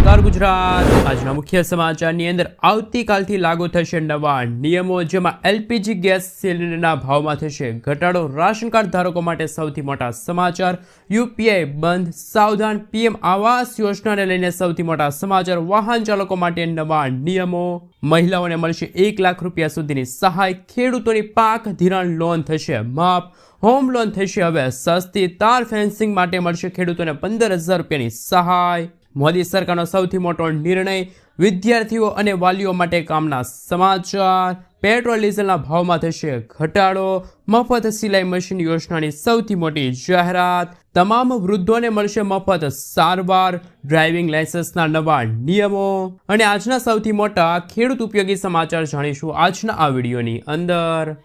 નમસ્કાર ગુજરાત। આજના મુખ્ય સમાચારની અંદર આવતીકાલથી લાગુ થશે નવા નિયમો, જેમાં એલપીજી ગેસ સિલિન્ડરના ભાવમાં થશે ઘટાડો। રાશન કાર્ડ ધારકો માટે સૌથી મોટા સમાચાર। યુપીઆઈ બંધ, સાવધાન। પીએમ આવાસ યોજનાને લઈને સૌથી મોટા સમાચાર। વાહન ચાલકો માટે નવા નિયમો। મહિલાઓને મળશે 1 લાખ રૂપિયા સુધીની સહાય। ખેડૂતોની પાક ધિરાણ લોન થશે માફ। હોમ લોન થશે હવે સસ્તી। તાર ફેન્સિંગ માટે મળશે ખેડૂતોને 15,000 રૂપિયાની સહાય। મોદી સરકારનો સૌથી મોટો નિર્ણય, વિદ્યાર્થીઓ અને વાલીઓ માટે કામના સમાચાર। પેટ્રોલ ડીઝલના ભાવમાં થશે ઘટાડો। મફત સિલાઈ મશીન યોજનાની સૌથી મોટી જાહેરાત। તમામ વૃદ્ધોને મળશે મફત સારવાર। ડ્રાઇવિંગ લાયસન્સના નવા નિયમો અને આજના સૌથી મોટા ખેડૂત ઉપયોગી સમાચાર જાણીશું આજના આ વિડીયોની અંદર।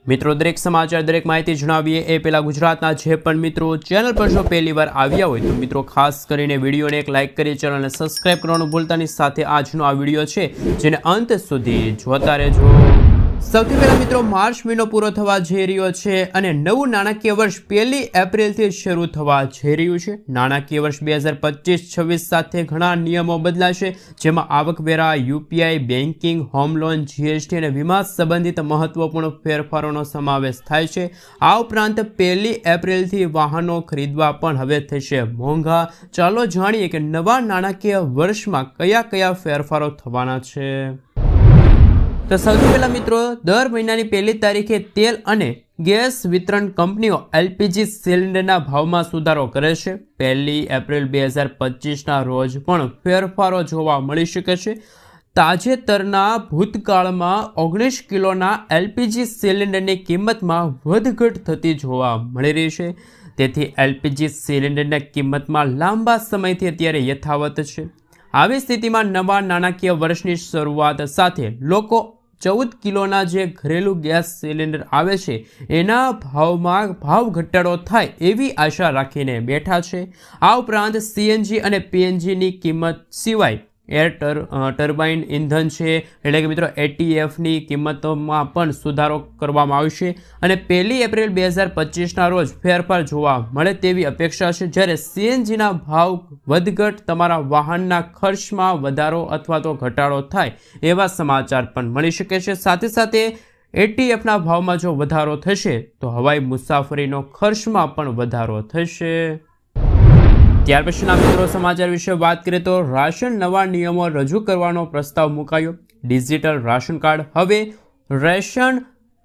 મિત્રો, દરેક સમાચાર, દરેક માહિતી જણાવીએ એ પહેલાં ગુજરાતના જે પણ મિત્રો ચેનલ પર જો પહેલી વાર આવ્યા હોય તો મિત્રો ખાસ કરીને વિડીયોને એક લાઇક કરી ચેનલને સબસ્ક્રાઇબ કરવાનું ભૂલતા નહીં। સાથે આજનો આ વિડીયો છે જેને અંત સુધી જોતા રહેજો। સૌથી પહેલા મિત્રો, માર્ચ મહિનો પૂરો થવા જઈ રહ્યો છે અને નવું નાણાકીય વર્ષ 1 એપ્રિલથી શરૂ થવા જઈ રહ્યું છે। નાણાકીય વર્ષ 2025-26 સાથે ઘણા નિયમો બદલાશે, જેમાં આવકવેરા, UPI, banking, home loan, GST અને વીમા સંબંધિત મહત્વપૂર્ણ ફેરફારોનો સમાવેશ થાય છે। આ ઉપરાંત 1 એપ્રિલથી વાહનો ખરીદવા પણ હવે થશે મોંઘા। ચાલો જાણીએ કે નવા નાણાકીય વર્ષમાં કયા કયા ફેરફારો થવાના છે। તો સૌથી પહેલાં મિત્રો, દર મહિનાની 1 તારીખે તેલ અને ગેસ વિતરણ કંપનીઓ એલપીજી સિલિન્ડરના ભાવમાં સુધારો કરે છે। 1 એપ્રિલ 2025ના રોજ પણ ફેરફારો જોવા મળી શકે છે। તાજેતરના ભૂતકાળમાં 19 કિલોના એલપીજી સિલિન્ડરની કિંમતમાં વધઘટ થતી જોવા મળી રહી છે। તેથી એલપીજી સિલિન્ડરની કિંમતમાં લાંબા સમયથી અત્યારે યથાવત છે। આવી સ્થિતિમાં નવા નાણાકીય વર્ષની શરૂઆત સાથે લોકો 14 કિલોના જે ઘરેલું ગેસ સિલિન્ડર આવે છે એના ભાવમાં ભાવ ઘટાડો થાય એવી આશા રાખીને બેઠા છે। આ ઉપરાંત સીએનજી અને પીએનજીની કિંમત સિવાય ટર્બાઇન ઇંધણ છે એટલે કે મિત્રો એટીએફની કિંમતોમાં પણ સુધારો કરવામાં આવશે અને 1 એપ્રિલ 2025ના રોજ ફેરફાર જોવા મળે તેવી અપેક્ષા છે। જ્યારે સીએનજીના ભાવ વધઘટ તમારા વાહનના ખર્ચમાં વધારો અથવા તો ઘટાડો થાય એવા સમાચાર પણ મળી શકે છે। સાથે સાથે એટીએફના ભાવમાં જો વધારો થશે તો હવાઈ મુસાફરીનો ખર્ચમાં પણ વધારો થશે। ત્યાર પછીના મિત્રો સમાચાર વિશે વાત કરીએ તો રાશન નવા નિયમો રજૂ કરવાનો પ્રસ્તાવ મુકાયો। ડિજિટલ રાશન કાર્ડ, હવે રેશન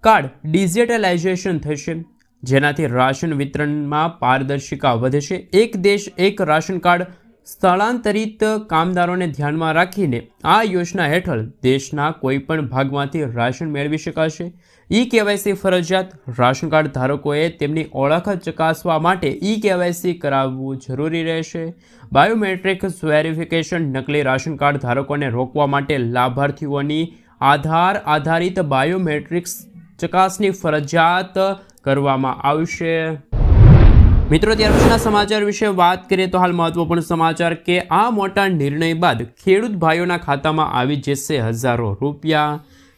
કાર્ડ ડિજિટલાઇઝેશન થશે, જેનાથી રાશન વિતરણમાં પારદર્શિતા વધશે। એક દેશ એક રાશન કાર્ડ સ્થળાંતરિત કામદારોને ધ્યાનમાં રાખીને આ યોજના હેઠળ દેશના કોઈપણ ભાગમાંથી રાશન મેળવી શકાશે। ઈ-કેવાયસી ફરજિયાત, રાશન કાર્ડ ધારકોએ તેમની ઓળખ ચકાસવા માટે ઈ-કેવાયસી કરાવવું જરૂરી રહેશે। બાયોમેટ્રિક વેરિફિકેશન, નકલી રાશન કાર્ડ ધારકોને રોકવા માટે લાભાર્થીઓની આધાર આધારિત બાયોમેટ્રિક્સ ચકાસણી ફરજિયાત કરવામાં આવશે। મિત્રો, ત્યાર પછીના સમાચાર વિશે વાત કરીએ તો હાલ મહત્વપૂર્ણ સમાચાર કે આ મોટા નિર્ણય બાદ ખેડૂત ભાઈઓના ખાતામાં આવી જશે હજારો રૂપિયા।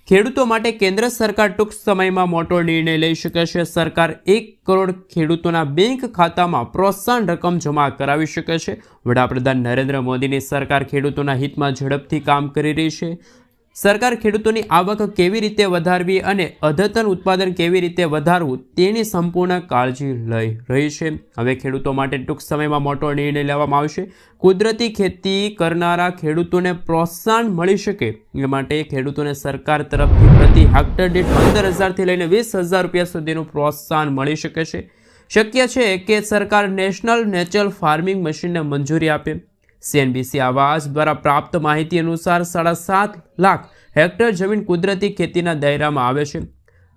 ખેડૂતો માટે કેન્દ્ર સરકાર ટૂંક સમયમાં મોટો નિર્ણય લઈ શકે છે। સરકાર 1 કરોડ ખેડૂતોના બેંક ખાતામાં પ્રોત્સાહન રકમ જમા કરાવી શકે છે। વડાપ્રધાન નરેન્દ્ર મોદીની સરકાર ખેડૂતોના હિતમાં ઝડપથી કામ કરી રહી છે। સરકાર ખેડૂતોની આવક કેવી રીતે વધારવી અને અદ્યતન ઉત્પાદન કેવી રીતે વધારવું તેની સંપૂર્ણ કાળજી લઈ રહી છે। હવે ખેડૂતો માટે ટૂંક સમયમાં મોટો નિર્ણય લેવામાં આવશે। કુદરતી ખેતી કરનારા ખેડૂતોને પ્રોત્સાહન મળી શકે એ માટે ખેડૂતોને સરકાર તરફથી પ્રતિ હેક્ટર દીઠ 15,000થી લઈને 20,000 રૂપિયા સુધીનું પ્રોત્સાહન મળી શકે છે। શક્ય છે કે સરકાર નેશનલ નેચરલ ફાર્મિંગ મશીનને મંજૂરી આપે। સીએનબીસી આવાસ દ્વારા પ્રાપ્ત માહિતી અનુસાર 7.5 લાખ હેક્ટર જમીન કુદરતી ખેતીના દાયરામાં આવે છે।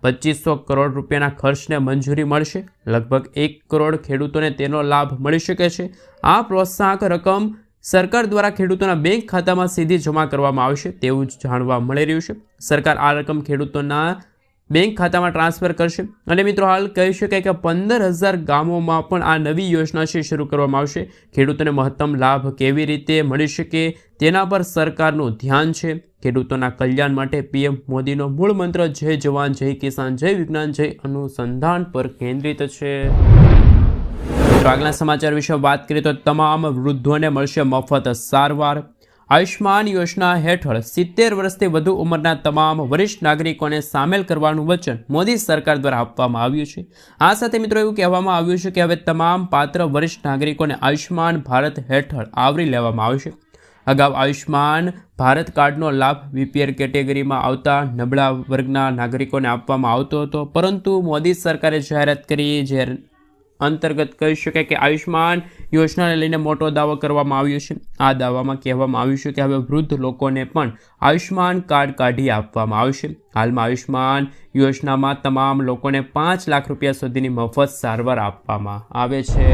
2500 કરોડ રૂપિયાના ખર્ચને મંજૂરી મળશે। લગભગ 1 કરોડ ખેડૂતોને તેનો લાભ મળી શકે છે। આ પ્રોત્સાહક રકમ સરકાર દ્વારા ખેડૂતોના બેંક ખાતામાં સીધી જમા કરવામાં આવશે તેવું જાણવા મળી રહ્યું છે। સરકાર આ રકમ ખેડૂતોના બેંક ખાતામાં ટ્રાન્સફર કરશે અને મિત્રો હાલ કહી શકાય કે 15,000 ગામોમાં પણ આ નવી યોજના છે શરૂ કરવામાં આવશે। ખેડૂતોને મહત્તમ લાભ કેવી રીતે મળી શકે તેના પર સરકારનું ધ્યાન છે। ખેડૂતોના કલ્યાણ માટે પીએમ મોદીનો મૂળ મંત્ર જય જવાન, જય કિસાન, જય વિજ્ઞાન, જય અનુસંધાન પર કેન્દ્રિત છે। મિત્રો આગલા સમાચાર વિશે વાત કરીએ તો તમામ વૃદ્ધોને મળશે મફત સારવાર. આયુષ્માન યોજના હેઠળ 70 વર્ષથી વધુ ઉંમરના તમામ વરિષ્ઠ નાગરિકોને સામેલ કરવાનું વચન મોદી સરકાર દ્વારા આપવામાં આવ્યું છે. આ સાથે મિત્રો એવું કહેવામાં આવ્યું છે કે હવે તમામ પાત્ર વરિષ્ઠ નાગરિકોને આયુષ્માન ભારત હેઠળ આવરી લેવામાં આવશે. અગાઉ આયુષ્માન ભારત કાર્ડનો લાભ બીપીએલ કેટેગરીમાં આવતા નબળા વર્ગના નાગરિકોને આપવામાં આવતો હતો, પરંતુ મોદી સરકારે જાહેરાત કરી જે અંતર્ગત કહી શકાય કે આયુષ્માન યોજનાને લઈને મોટો દાવો કરવામાં આવ્યો છે. આ દાવામાં કહેવામાં આવ્યું છે કે હવે વૃદ્ધ લોકોને પણ આયુષ્માન કાર્ડ કાઢી આપવામાં આવશે. હાલમાં આયુષ્માન યોજનામાં તમામ લોકોને 5 લાખ રૂપિયા સુધીની મફત સારવાર આપવામાં આવે છે.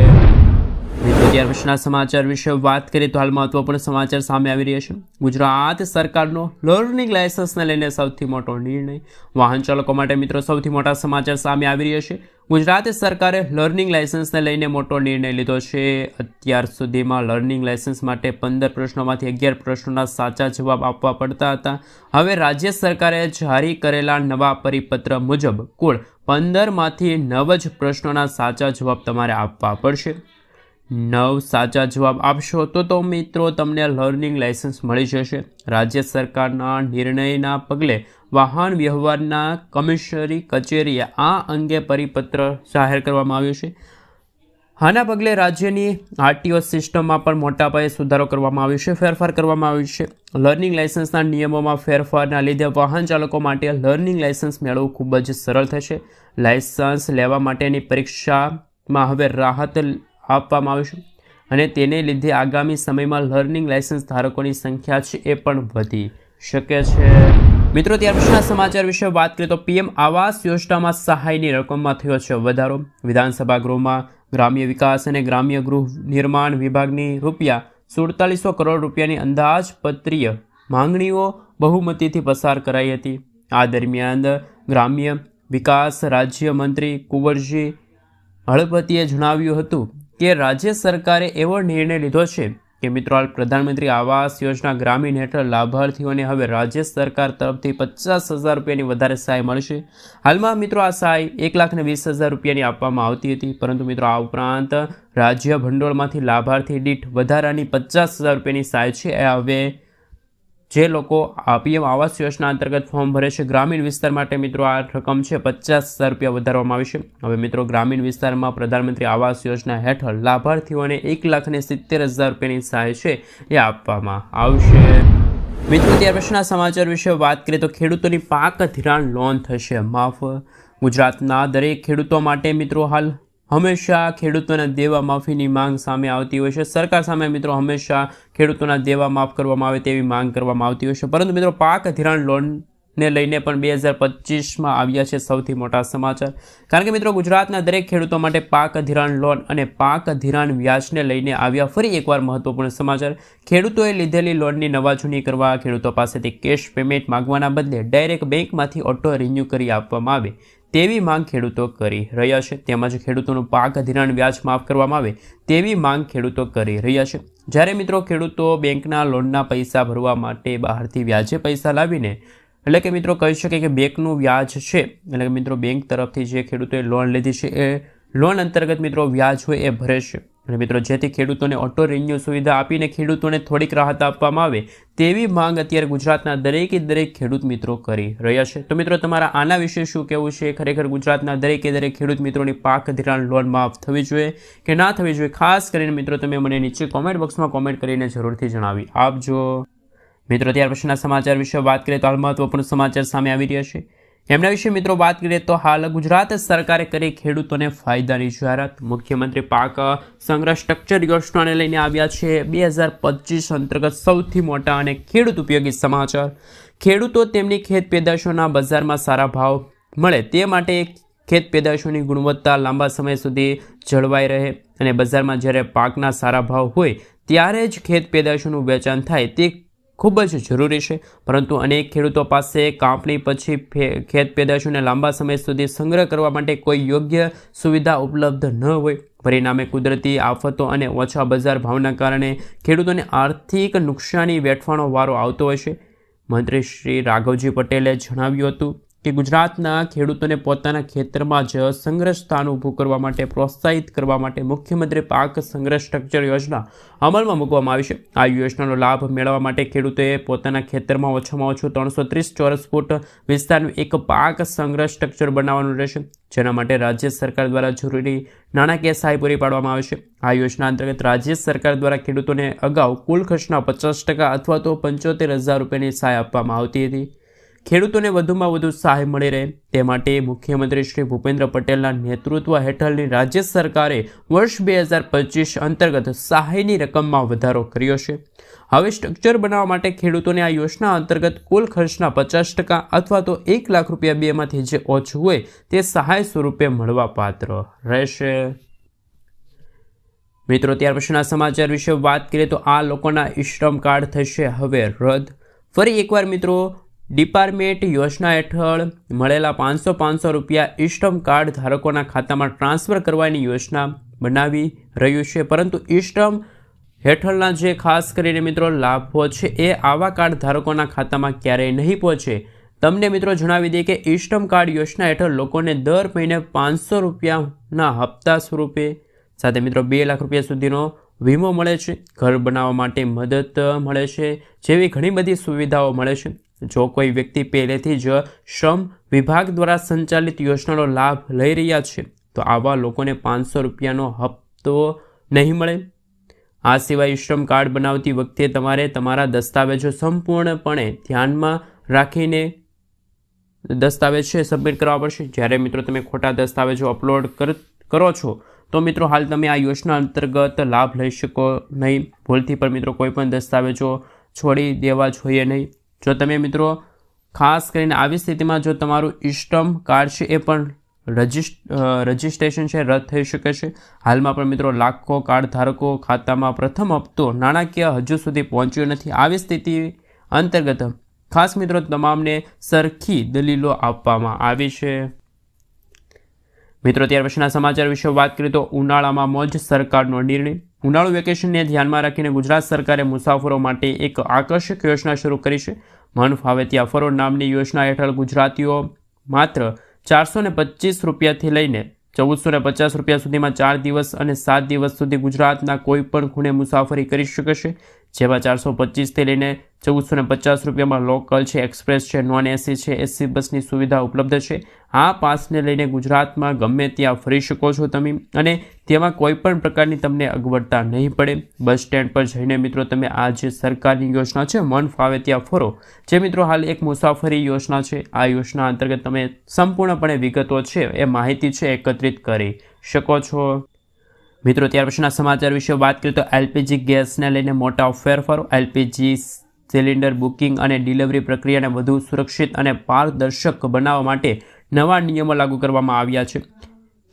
મિત્રો ત્યાર પછીના સમાચાર વિશે વાત કરીએ તો હાલ મહત્વપૂર્ણ સમાચાર સામે આવી રહ્યા છે. ગુજરાત સરકારનો લર્નિંગ લાયસન્સને લઈને સૌથી મોટો નિર્ણય. વાહન ચાલકો માટે મિત્રો સૌથી મોટા સમાચાર સામે આવી રહ્યા છે. ગુજરાત સરકારે લર્નિંગ લાયસન્સને લઈને મોટો નિર્ણય લીધો છે. અત્યાર સુધીમાં લર્નિંગ લાયસન્સ માટે 15 પ્રશ્નોમાંથી 11 પ્રશ્નોના સાચા જવાબ આપવા પડતા હતા. હવે રાજ્ય સરકારે જારી કરેલા નવા પરિપત્ર મુજબ કુલ 15માંથી 9 જ પ્રશ્નોના સાચા જવાબ તમારે આપવા પડશે. 9 સાચા જવાબ આપશો તો મિત્રો તમને લર્નિંગ લાયસન્સ મળી જશે. રાજ્ય સરકારના નિર્ણયના પગલે વાહન વ્યવહારના કમિશનરી કચેરીએ આ અંગે પરિપત્ર જાહેર કરવામાં આવ્યો છે. આના પગલે રાજ્યની આરટીઓ સિસ્ટમમાં પણ મોટા પાયે સુધારો કરવામાં આવ્યો છે, ફેરફાર કરવામાં આવ્યો છે. લર્નિંગ લાયસન્સના નિયમોમાં ફેરફારના લીધે વાહન ચાલકો માટે લર્નિંગ લાયસન્સ મેળવવું ખૂબ જ સરળ થશે. લાયસન્સ લેવા માટેની પરીક્ષામાં હવે રાહત આપવામાં આવશે અને તેને લીધે આગામી સમયમાં લર્નિંગ લાયસન્સ ધારકોની સંખ્યા છે એ પણ વધી શકે છે. મિત્રો ત્યાર પછીના સમાચાર વિશે વાત કરીએ તો પીએમ આવાસ યોજનામાં સહાયની રકમમાં થયો છે વધારો. વિધાનસભા ગૃહમાં ગ્રામ્ય વિકાસ અને ગ્રામ્ય ગૃહ નિર્માણ વિભાગની ₹4700 કરોડ રૂપિયાની અંદાજપત્રીય માંગણીઓ બહુમતીથી પસાર કરાઈ હતી. આ દરમિયાન ગ્રામ્ય વિકાસ રાજ્યમંત્રી કુંવરજી હળપતિએ જણાવ્યું હતું કે રાજ્ય સરકારે એવો નિર્ણય લીધો છે કે મિત્રો હાલ પ્રધાનમંત્રી આવાસ યોજના ગ્રામીણ હેઠળ લાભાર્થીઓને હવે રાજ્ય સરકાર તરફથી 50,000 રૂપિયાની વધારે સહાય મળશે. હાલમાં મિત્રો આ સહાય 1,20,000 રૂપિયાની આપવામાં આવતી હતી, પરંતુ મિત્રો આ ઉપરાંત રાજ્ય ભંડોળમાંથી લાભાર્થી દીઠ વધારાની 50,000 રૂપિયાની સહાય છે એ હવે જે લોકો પીએમ આવાસ યોજના અંતર્ગત ફોર્મ ભરે છે ગ્રામીણ વિસ્તાર માટે મિત્રો આ રકમ છે 50,000 રૂપિયા વધારવામાં આવી છે. હવે મિત્રો ગ્રામીણ વિસ્તારમાં પ્રધાનમંત્રી આવાસ યોજના હેઠળ લાભાર્થીઓને 1,70,000 રૂપિયાની સહાય છે એ આપવામાં આવશે. મિત્રો ત્યાર પછીના સમાચાર વિશે વાત કરીએ તો ખેડૂતોની પાક ધિરાણ લોન થશે માફ. ગુજરાતના દરેક ખેડૂતો માટે મિત્રો હાલ હંમેશા ખેડૂતોના દેવા માફીની માંગ સામે આવતી હોય છે. સરકાર સામે મિત્રો હંમેશા ખેડૂતોના દેવા માફ કરવામાં આવે તેવી માંગ કરવામાં આવતી હોય છે, પરંતુ મિત્રો પાક ધિરાણ લોનને લઈને પણ 2025માં આવ્યા છે સૌથી મોટા સમાચાર. કારણ કે મિત્રો ગુજરાતના દરેક ખેડૂતો માટે પાક ધિરાણ લોન અને પાક ધિરાણ વ્યાજને લઈને આવ્યા ફરી એકવાર મહત્વપૂર્ણ સમાચાર. ખેડૂતોએ લીધેલી લોનની નવાજૂની કરવા ખેડૂતો પાસેથી કેશ પેમેન્ટ માંગવાના બદલે ડાયરેક્ટ બેંકમાંથી ઓટો રિન્યૂ કરી આપવામાં આવે તેવી માંગ ખેડૂતો કરી રહ્યા છે. તેમજ ખેડૂતોનું પાક ધિરાણ વ્યાજ માફ કરવામાં આવે તેવી માંગ ખેડૂતો કરી રહ્યા છે. જ્યારે મિત્રો ખેડૂતો બેંકના લોનના પૈસા ભરવા માટે બહારથી વ્યાજે પૈસા લાવીને એટલે કે મિત્રો કહી શકે કે બેંકનું વ્યાજ છે એટલે કે મિત્રો બેંક તરફથી જે ખેડૂતોએ લોન લીધી છે એ લોન અંતર્ગત મિત્રો વ્યાજ હોય એ ભરે છે. અને મિત્રો જેથી ખેડૂતોને ઓટો રિન્યૂ સુવિધા આપીને ખેડૂતોને થોડીક રાહત આપવામાં આવે તેવી માંગ અત્યારે ગુજરાતના દરેક ખેડૂત મિત્રો કરી રહ્યા છે. તો મિત્રો તમારા આના વિશે શું કહેવું છે? ખરેખર ગુજરાતના દરેક ખેડૂત મિત્રોની પાક ધિરાણ લોન માફ થવી જોઈએ કે ના થવી જોઈએ? ખાસ કરીને મિત્રો તમે મને નીચે કોમેન્ટ બોક્સમાં કોમેન્ટ કરીને જરૂરથી જણાવી આપજો. મિત્રો ત્યાર પછીના સમાચાર વિશે વાત કરીએ તો હાલ મહત્વપૂર્ણ સમાચાર સામે આવી રહ્યા છે. એમના વિશે મિત્રો વાત કરીએ તો હાલ ગુજરાત સરકારે કરી ખેડૂતોને ફાયદાની જાહેરાત. મુખ્યમંત્રી પાક સંગ્રહ સ્ટ્રક્ચર યોજનાને લઈને આવ્યા છે 2025 અંતર્ગત સૌથી મોટા અને ખેડૂત ઉપયોગી સમાચાર. ખેડૂતો તેમની ખેત પેદાશોના બજારમાં સારા ભાવ મળે તે માટે ખેત પેદાશોની ગુણવત્તા લાંબા સમય સુધી જળવાઈ રહે અને બજારમાં જ્યારે પાકના સારા ભાવ હોય ત્યારે જ ખેત પેદાશોનું વેચાણ થાય તે ખૂબ જ જરૂરી છે. પરંતુ અનેક ખેડૂતો પાસે કાપણી પછી ખેત પેદાશોને લાંબા સમય સુધી સંગ્રહ કરવા માટે કોઈ યોગ્ય સુવિધા ઉપલબ્ધ ન હોય. પરિણામે કુદરતી આફતો અને ઓછા બજાર ભાવના કારણે ખેડૂતોને આર્થિક નુકસાની વેઠવાનો વારો આવતો હોય છે. મંત્રી શ્રી રાઘવજી પટેલે જણાવ્યું હતું કે ગુજરાતના ખેડૂતોને પોતાના ખેતરમાં જ સંગ્રહ સ્થાન ઊભું કરવા માટે પ્રોત્સાહિત કરવા માટે મુખ્યમંત્રી પાક સંગ્રહ સ્ટ્રક્ચર યોજના અમલમાં મૂકવામાં આવી છે। આ યોજનાનો લાભ મેળવવા માટે ખેડૂતોએ પોતાના ખેતરમાં ઓછામાં ઓછું 330 ચોરસ ફૂટ વિસ્તારનું એક પાક સંગ્રહ સ્ટ્રક્ચર બનાવવાનું રહેશે, જેના માટે રાજ્ય સરકાર દ્વારા જરૂરી નાણાકીય સહાય પૂરી પાડવામાં આવે છે। આ યોજના અંતર્ગત રાજ્ય સરકાર દ્વારા ખેડૂતોને અગાઉ કુલ ખર્ચના 50% અથવા તો 75,000 રૂપિયાની સહાય આપવામાં આવતી હતી। ખેડૂતોને વધુમાં વધુ સહાય મળી રહે તે માટે મુખ્યમંત્રી શ્રી ભૂપેન્દ્ર પટેલના નેતૃત્વ હેઠળની રાજ્ય સરકારે વર્ષ 2025 અંતર્ગત સહાયની રકમમાં વધારો કર્યો છે। હવે સ્ટ્રક્ચર બનાવવા માટે ખેડૂતોને આ યોજના અંતર્ગત કુલ ખર્ચના 50% અથવા તો 1 લાખ રૂપિયા બેમાંથી જે ઓછું હોય તે સહાય સ્વરૂપે મળવા પાત્ર રહેશે। મિત્રો, ત્યાર પછીના સમાચાર વિશે વાત કરીએ તો આ લોકોના ઈ-શ્રમ કાર્ડ થશે હવે રદ। ફરી એકવાર મિત્રો, ડિપાર્ટમેન્ટ યોજના હેઠળ મળેલા 500 રૂપિયા ઈ-શ્રમ કાર્ડ ધારકોના ખાતામાં ટ્રાન્સફર કરવાની યોજના બનાવી રહ્યું છે, પરંતુ ઈ-શ્રમ હેઠળના જે ખાસ કરીને મિત્રો લાભો છે એ આવા કાર્ડ ધારકોના ખાતામાં ક્યારેય નહીં પહોંચે। તમને મિત્રો જણાવી દઈએ કે ઈ-શ્રમ કાર્ડ યોજના હેઠળ લોકોને દર મહિને 500 રૂપિયાના હપ્તા સ્વરૂપે સાથે મિત્રો 2 લાખ રૂપિયા સુધીનો વીમો મળે છે, ઘર બનાવવા માટે મદદ મળે છે, જેવી ઘણી બધી સુવિધાઓ મળે છે। જો કોઈ વ્યક્તિ પહેલેથી જ શ્રમ વિભાગ દ્વારા સંચાલિત યોજનાનો લાભ લઈ રહ્યા છે તો આવા લોકોને 500 રૂપિયાનો હપ્તો નહીં મળે। આ સિવાય ઈ-શ્રમ કાર્ડ બનાવતી વખતે તમારે તમારા દસ્તાવેજો સંપૂર્ણપણે ધ્યાનમાં રાખીને દસ્તાવેજ છે સબમિટ કરવા પડશે। જ્યારે મિત્રો તમે ખોટા દસ્તાવેજો અપલોડ કરો છો તો મિત્રો હાલ તમે આ યોજના અંતર્ગત લાભ લઈ શકો નહીં। ભૂલથી પણ મિત્રો કોઈ પણ દસ્તાવેજો છોડી દેવા જોઈએ નહીં। જો તમે મિત્રો ખાસ કરીને આવી સ્થિતિમાં જો તમારું ઈ-શ્રમ કાર્ડ છે એ પણ રજિસ્ટ્રેશન છે રદ થઈ શકે છે। હાલમાં પણ મિત્રો લાખો કાર્ડ ધારકો ખાતામાં પ્રથમ હપ્તો નાણાકીય હજુ સુધી પહોંચ્યો નથી। આવી સ્થિતિ અંતર્ગત ખાસ મિત્રો તમામને સરખી દલીલો આપવામાં આવી છે। મિત્રો, ત્યાર પછીના સમાચાર વિશે વાત કરીએ તો ઉનાળામાં મોજ સરકારનો નિર્ણય। ઉનાળુ વેકેશનને ધ્યાનમાં રાખીને ગુજરાત સરકારે મુસાફરો માટે એક આકર્ષક યોજના શરૂ કરી છે। મન ફાવે ત્યાં ફરો નામની યોજના હેઠળ ગુજરાતીઓ માત્ર 425 રૂપિયાથી લઈને 1450 રૂપિયા સુધીમાં 4 દિવસ અને 7 દિવસ સુધી ગુજરાતના કોઈ પણ ખૂણે મુસાફરી કરી શકે છે, જેમાં 425થી લઈને 1450 રૂપિયામાં લોકલ છે, એક્સપ્રેસ છે, નોન એસી છે, એસી બસની સુવિધા ઉપલબ્ધ છે। આ પાસને લઈને ગુજરાતમાં ગમે ત્યાં ફરી શકો છો તમે, અને તેમાં કોઈ પણ પ્રકારની તમને અગવડતા નહીં પડે। બસ સ્ટેન્ડ પર જઈને મિત્રો તમે આ જે સરકારની યોજના છે મન ફાવે ત્યાં ફરો, જે મિત્રો હાલ એક મુસાફરી યોજના છે, આ યોજના અંતર્ગત તમે સંપૂર્ણપણે વિગતો છે એ માહિતી છે એકત્રિત કરી શકો છો। મિત્રો, ત્યાર પછીના સમાચાર વિશે વાત કરીએ તો એલપીજી ગેસને લઈને મોટા ફેરફારો। એલપીજી સિલિન્ડર બુકિંગ અને ડિલિવરી પ્રક્રિયાને વધુ સુરક્ષિત અને પારદર્શક બનાવવા માટે નવા નિયમો લાગુ કરવામાં આવ્યા છે।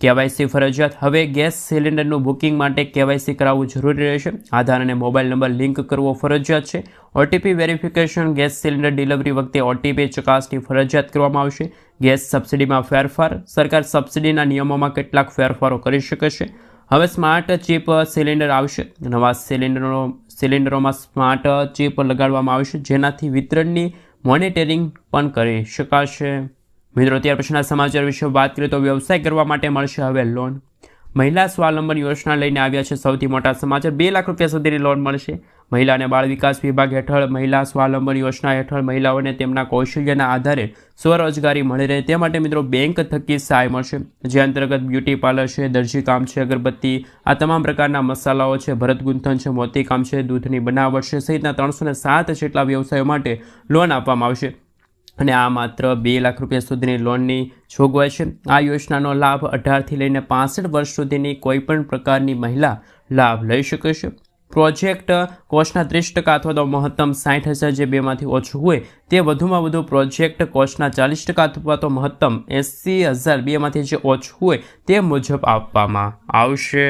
કેવાયસી ફરજિયાત। હવે ગેસ સિલિન્ડરનું બુકિંગ માટે કેવાયસી કરાવવું જરૂરી રહેશે। આધાર અને મોબાઈલ નંબર લિંક કરવો ફરજિયાત છે। OTP verification. Gas cylinder delivery વખતે ઓટીપી ચકાસણી ફરજિયાત કરવામાં આવશે। ગેસ સબસિડીમાં ફેરફાર। સરકાર સબસિડીના નિયમોમાં કેટલાક ફેરફારો કરી શકે છે। હવે સ્માર્ટ ચિપ સિલિન્ડર આવશે। નવા સિલિન્ડરોમાં સ્માર્ટ ચિપ લગાડવામાં આવશે, જેનાથી વિતરણની મોનિટરિંગ પણ કરી શકાશે। મિત્રો, ત્યાર પછીના સમાચાર વિશે વાત કરીએ તો વ્યવસાય કરવા માટે મળશે હવે લોન। મહિલા સ્વાવલંબન યોજના લઈને આવ્યા છે સૌથી મોટા સમાચાર। 2 લાખ રૂપિયા સુધીની લોન મળશે। મહિલા અને બાળ વિકાસ વિભાગ હેઠળ મહિલા સ્વાવલંબન યોજના હેઠળ મહિલાઓને તેમના કૌશલ્યના આધારે સ્વરોજગારી મળી રહે તે માટે મિત્રો બેંક થકી સહાય મળશે, જે અંતર્ગત બ્યુટી પાર્લર છે, દરજી કામ છે, અગરબત્તી, આ તમામ પ્રકારના મસાલાઓ છે, ભરત ગૂંથણ છે, મોતીકામ છે, દૂધની બનાવટ છે સહિતના 307 જેટલા વ્યવસાયો માટે લોન આપવામાં આવશે। અને આ માત્ર 2 લાખ રૂપિયા સુધીની લોનની જોગવાઈ છે। આ યોજનાનો લાભ 18થી લઈને 65 વર્ષ સુધીની કોઈપણ પ્રકારની મહિલા લાભ લઈ શકે છે। પ્રોજેક્ટ કોસ્ટના 30% અથવા તો મહત્તમ 60,000 જે બેમાંથી ઓછું હોય તે વધુમાં વધુ પ્રોજેક્ટ કોસ્ટના 40% અથવા તો મહત્તમ 80,000 બેમાંથી જે ઓછું હોય તે મુજબ આપવામાં આવશે।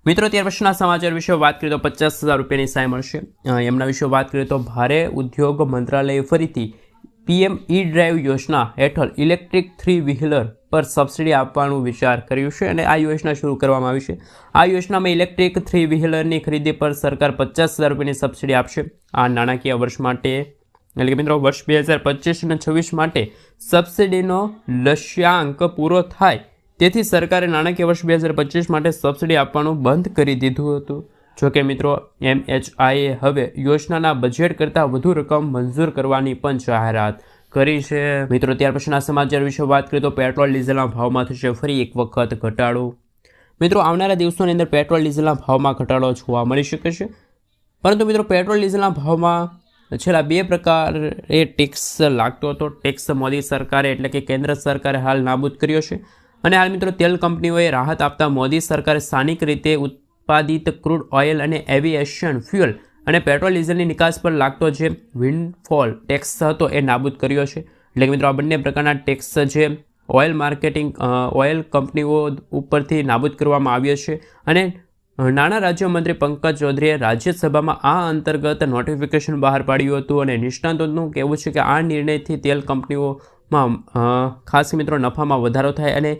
મિત્રો, ત્યાર પછીના સમાચાર વિશે વાત કરીએ તો 50,000 રૂપિયાની સહાય મળશે। એમના વિશે વાત કરીએ તો ભારે ઉદ્યોગ મંત્રાલયે ફરીથી પીએમ ઈ ડ્રાઈવ યોજના હેઠળ ઇલેક્ટ્રિક 3 વ્હીલર પર સબસિડી આપવાનું વિચાર કર્યું છે અને આ યોજના શરૂ કરવામાં આવી છે। આ યોજનામાં ઇલેક્ટ્રિક 3 વ્હીલરની ખરીદી પર સરકાર 50,000 રૂપિયાની સબસિડી આપશે। આ નાણાકીય વર્ષ માટે એટલે કે મિત્રો વર્ષ 2025 અને 26 માટે સબસિડીનો લક્ષ્યાંક પૂરો થાય તેથી સરકારે નાણાકીય વર્ષ 2025 માટે સબસિડી આપવાનું બંધ કરી દીધું હતું. જોકે મિત્રો MHIએ હવે યોજનાના બજેટ કરતાં વધુ રકમ મંજૂર કરવાની પણ જાહેરાત કરી છે. મિત્રો ત્યાર પછીના સમાચાર વિશે વાત કરીએ તો પેટ્રોલ ડીઝલના ભાવમાં થશે ફરી એક વખત ઘટાડો. મિત્રો આવનારા દિવસોની અંદર પેટ્રોલ ડીઝલના ભાવમાં ઘટાડો જોવા મળી શકે છે, પરંતુ મિત્રો પેટ્રોલ ડીઝલના ભાવમાં છેલ્લા 2 પ્રકારે ટેક્સ લાગતો હતો. ટેક્સ મોદી સરકારે એટલે કે કેન્દ્ર સરકારે હાલ નાબૂદ કર્યો છે અને હાલ મિત્રો તેલ કંપનીઓએ રાહત આપતા મોદી સરકારે સ્થાનિક રીતે ઉત્પાદિત ક્રૂડ ઓઇલ અને એવિએશન ફ્યુઅલ અને પેટ્રોલ ડીઝલની નિકાસ પર લાગતો જે વિન્ડફોલ ટેક્સ હતો એ નાબૂદ કર્યો છે. એટલે કે મિત્રો આ બંને પ્રકારના ટેક્સ જે ઓઇલ માર્કેટિંગ ઓઇલ કંપનીઓ ઉપરથી નાબૂદ કરવામાં આવ્યો છે અને નાણાં રાજ્યમંત્રી પંકજ ચૌધરીએ રાજ્યસભામાં આ અંતર્ગત નોટિફિકેશન બહાર પાડ્યું હતું અને નિષ્ણાતોનું કહેવું છે કે આ નિર્ણયથી તેલ કંપનીઓમાં ખાસ મિત્રો નફામાં વધારો થાય અને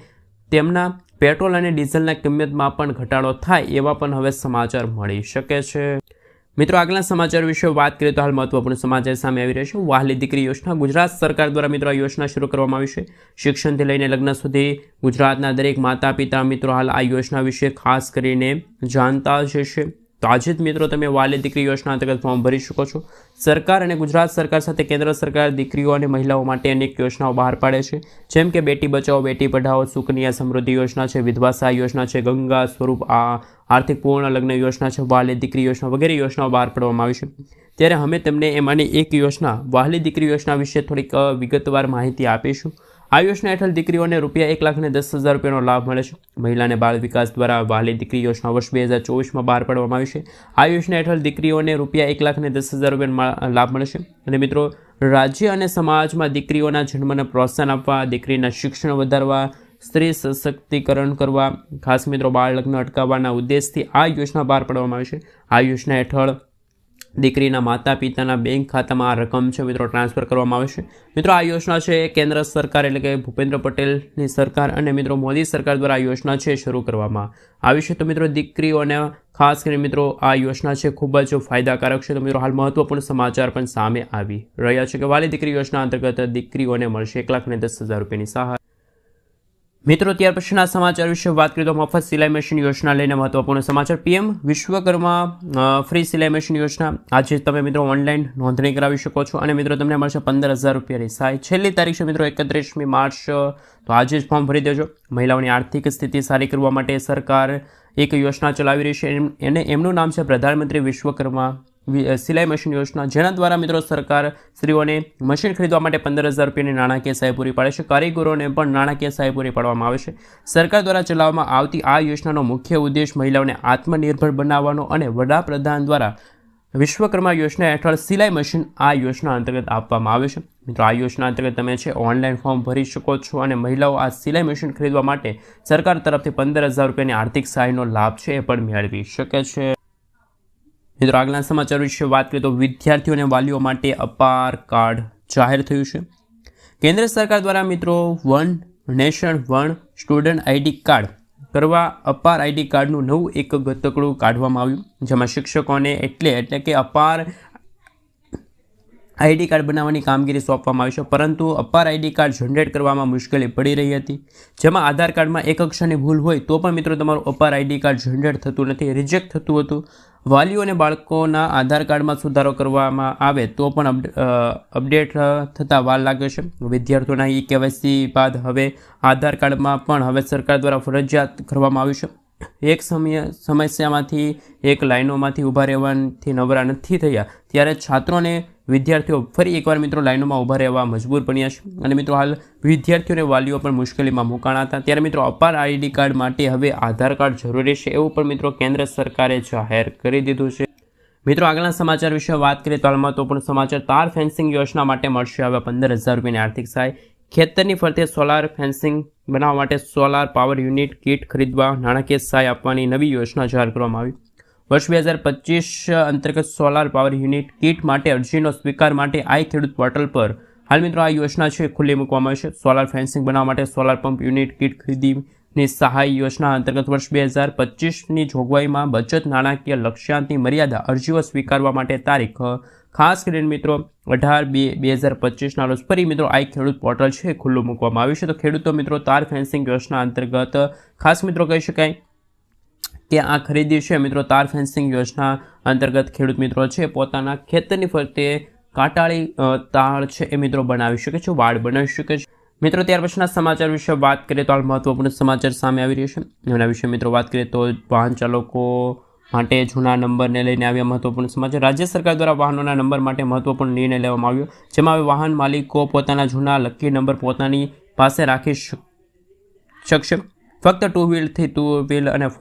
તેમના પેટ્રોલ અને ડીઝલના કિંમતમાં પણ ઘટાડો થાય એવા પણ હવે સમાચાર મળી શકે છે. મિત્રો આગલા સમાચાર વિશે વાત કરીએ તો હાલ મહત્વપૂર્ણ સમાચાર સામે આવી રહ્યા છે. વહાલી દીકરી યોજના ગુજરાત સરકાર દ્વારા મિત્રો આ યોજના શરૂ કરવામાં આવી છે. શિક્ષણથી લઈને લગ્ન સુધી ગુજરાતના દરેક માતા પિતા મિત્રો હાલ આ યોજના વિશે ખાસ કરીને જાણતા જ હશે. તો આજે જ મિત્રો તમે વહાલી દીકરી યોજના અંતર્ગત ફોર્મ ભરી શકો છો. સરકાર અને ગુજરાત સરકાર સાથે કેન્દ્ર સરકાર દીકરીઓ અને મહિલાઓ માટે અનેક યોજનાઓ બહાર પાડે છે, જેમ કે બેટી બચાવો બેટી પઢાઓ, સુકન્યા સમૃદ્ધિ યોજના છે, વિધવા સહાય યોજના છે, ગંગા સ્વરૂપ આર્થિક પૂર્ણ લગ્ન યોજના છે, વહાલી દીકરી યોજના વગેરે યોજનાઓ બહાર પાડવામાં આવી છે. ત્યારે અમે તમને એમાંની એક યોજના વહાલી દીકરી યોજના વિશે થોડીક વિગતવાર માહિતી આપીશું. આ યોજના હેઠળ દીકરીઓને ₹1,10,000નો લાભ મળે છે. મહિલા અને બાળ વિકાસ દ્વારા વહાલી દીકરી યોજના વર્ષ 2024માં બહાર પાડવામાં આવી છે. આ યોજના હેઠળ દીકરીઓને ₹1,10,000 લાભ મળે છે. અને મિત્રો રાજ્ય અને સમાજમાં દીકરીઓના જન્મને પ્રોત્સાહન આપવા, દીકરીના શિક્ષણ વધારવા, સ્ત્રી સશક્તિકરણ કરવા, ખાસ મિત્રો બાળ લગ્ન અટકાવવાના ઉદ્દેશથી આ યોજના બહાર પાડવામાં આવી છે. આ યોજના હેઠળ દીકરીના માતા પિતાના બેંક ખાતામાં આ રકમ છે મિત્રો ટ્રાન્સફર કરવામાં આવે છે. મિત્રો આ યોજના છે કેન્દ્ર સરકાર એટલે કે ભૂપેન્દ્ર પટેલની સરકાર અને મિત્રો મોદી સરકાર દ્વારા આ યોજના છે શરૂ કરવામાં આવી છે. તો મિત્રો દીકરીઓને ખાસ કરીને મિત્રો આ યોજના છે ખૂબ જ ફાયદાકારક છે. તો મિત્રો હાલ મહત્વપૂર્ણ સમાચાર પણ સામે આવી રહ્યા છે કે વહાલી દીકરી યોજના અંતર્ગત દીકરીઓને મળશે ₹1,10,000ની સહાય. મિત્રો ત્યાર પછીના સમાચાર વિશે વાત કરીએ તો મફત સિલાઈ મશીન યોજના લઈને મહત્વપૂર્ણ સમાચાર. PM વિશ્વકર્મા ફ્રી સિલાઈ મશીન યોજના આજે તમે મિત્રો ઓનલાઈન નોંધણી કરાવી શકો છો અને મિત્રો તમને મળશે ₹15,000ની સહાય. છેલ્લી તારીખ છે મિત્રો 31મી માર્ચ, તો આજે જ ફોર્મ ભરી દેજો. મહિલાઓની આર્થિક સ્થિતિ સારી કરવા માટે સરકાર એક યોજના ચલાવી રહી છે અને એમનું નામ છે પ્રધાનમંત્રી વિશ્વકર્મા સિલાઈ મશીન યોજના, જેના દ્વારા મિત્રો સરકાર સ્ત્રીઓને મશીન ખરીદવા માટે ₹15,000ની નાણાકીય સહાય પૂરી પાડે છે. કારીગરોને પણ નાણાકીય સહાય પૂરી પાડવામાં આવે છે. સરકાર દ્વારા ચલાવવામાં આવતી આ યોજનાનો મુખ્ય ઉદ્દેશ મહિલાઓને આત્મનિર્ભર બનાવવાનો અને વડાપ્રધાન દ્વારા વિશ્વકર્મા યોજના હેઠળ સિલાઈ મશીન આ યોજના અંતર્ગત આપવામાં આવે છે. મિત્રો આ યોજના અંતર્ગત તમે છે ઓનલાઈન ફોર્મ ભરી શકો છો અને મહિલાઓ આ સિલાઈ મશીન ખરીદવા માટે સરકાર તરફથી ₹15,000ની આર્થિક સહાયનો લાભ છે એ પણ મેળવી શકે છે. મિત્રો આગલા સમાચાર વિશે વાત કરીએ તો વિદ્યાર્થીઓ અને વાલીઓ માટે અપાર કાર્ડ જાહેર થયું છે. કેન્દ્ર સરકાર દ્વારા મિત્રો one nation one student ID card કરવા અપાર ID કાર્ડનું નવું એક ગતકડું કાઢવામાં આવ્યું, જેમાં શિક્ષકોને એટલે કે અપાર ID કાર્ડ બનાવવાની કામગીરી સોંપવામાં આવી છે. પરંતુ અપાર ID કાર્ડ જનરેટ કરવામાં મુશ્કેલી પડી રહી હતી, જેમાં આધાર કાર્ડમાં એક અક્ષરની ભૂલ હોય તો પણ મિત્રો તમારું અપાર ID કાર્ડ જનરેટ થતું નથી, રિજેક્ટ થતું હતું. વાલીઓ અને બાળકોના આધાર કાર્ડમાં સુધારો કરવામાં આવે તો પણ અપડેટ થતાં વાર લાગે છે. વિદ્યાર્થીઓના KYC બાદ હવે આધાર કાર્ડમાં પણ હવે સરકાર દ્વારા ફરજિયાત કરવામાં આવ્યું છે. એક સમસ્યામાંથી એક લાઈનોમાંથી ઊભા રહેવાથી નવરા નથી થયા, ત્યારે છાત્રોને વિદ્યાર્થીઓ ફરી એકવાર મિત્રો લાઈનોમાં ઊભા રહેવા મજબૂર બન્યા છે અને મિત્રો હાલ વિદ્યાર્થીઓ અને વાલીઓ પણ મુશ્કેલીમાં મુકાણા હતા. ત્યારે મિત્રો અપાર ID કાર્ડ માટે હવે આધાર કાર્ડ જરૂરી છે એવું પણ મિત્રો કેન્દ્ર સરકારે જાહેર કરી દીધું છે. મિત્રો આગળના સમાચાર વિશે વાત કરીએ તો હાલમાં તો પણ સમાચાર તાર ફેન્સિંગ યોજના માટે મળશે હવે ₹15,000ની આર્થિક સહાય. ખેતરની ફરતે સોલાર ફેન્સિંગ બનાવવા માટે સોલાર પાવર યુનિટ કીટ ખરીદવા નાણાકીય સહાય આપવાની નવી યોજના જાહેર કરવામાં આવી. વર્ષ 2025 અંતર્ગત સોલાર પાવર યુનિટ કીટ માટે અરજીનો સ્વીકાર માટે આઈ ખેડૂત પોર્ટલ પર હાલ મિત્રો આ યોજના છે ખુલ્લી મૂકવામાં આવી છે. સોલાર ફેન્સિંગ બનાવવા માટે સોલાર પંપ યુનિટ કીટ ખરીદીની સહાય યોજના અંતર્ગત વર્ષ 2025ની જોગવાઈમાં બચત નાણાકીય લક્ષ્યાંકની મર્યાદા અરજીઓ સ્વીકારવા માટે તારીખ ખાસ કરીને મિત્રો 18/2/2025ના રોજ ફરી મિત્રો આ ખેડૂત પોર્ટલ છે ખુલ્લું મૂકવામાં આવ્યું છે. તો ખેડૂતો મિત્રો તાર ફેન્સિંગ યોજના અંતર્ગત ખાસ મિત્રો કહી શકાય કે આ ખરીદી છે મિત્રો તાર ફેન્સિંગ યોજના અંતર્ગત ખેડૂત મિત્રો છે પોતાના ખેતરની ફરતે કાંટાળી તાળ છે એ મિત્રો બનાવી શકે છે, વાડ બનાવી શકે છે. મિત્રો ત્યાર પછીના સમાચાર વિશે વાત કરીએ તો હાલ મહત્વપૂર્ણ સમાચાર સામે આવી રહ્યા છે. એના વિશે મિત્રો વાત કરીએ તો વાહન ચાલકો માટે જૂના નંબરને લઈને આવ્યા મહત્વપૂર્ણ સમાચાર. રાજ્ય સરકાર દ્વારા વાહનોના નંબર માટે મહત્વપૂર્ણ નિર્ણય લેવામાં આવ્યો, જેમાં હવે વાહન માલિકો પોતાના જૂના લકી નંબર પોતાની પાસે રાખી શકશે. ફક્ત ટુ વ્હીલથી ટુ વ્હીલ અને